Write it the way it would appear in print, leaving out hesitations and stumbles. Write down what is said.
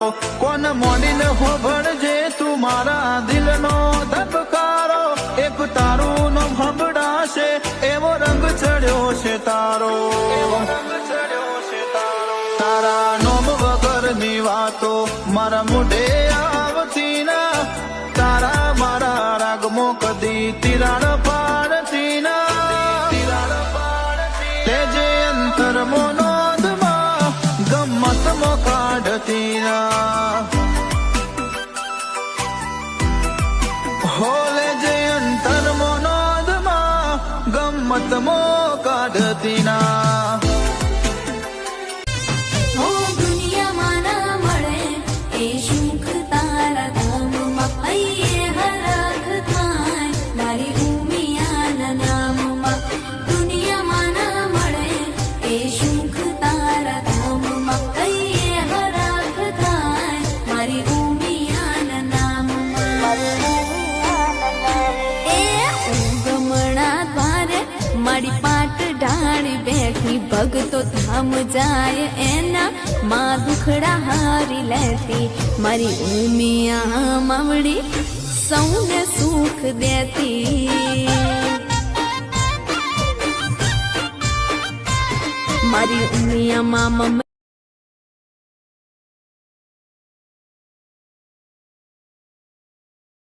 કોન મોડીને હોભળજે તું મારા દિલનો ધબકારો, એક તારું નો ભંભડાશે એવો રંગ ચડ્યો છે તારો, તારા નોમ વગરની વાતો મારા મોઢે આવતી ના, તારા મારા રાગમો કદી તિરાડ પાડતી ના, તેજે અંતર મોનોદમાં ગમત મો કાઢતી ના, હોલે જે અંતર મોનોદમાં ગમત મો કાઢતી ના. મારી પાટ ઢાળી બેઠી ભગતો ધામ જાય એના માં દુખડા હારી લેતી, મારી ઉમિયા માવડી સૌને સુખ દેતી, મારી ઉમિયા માં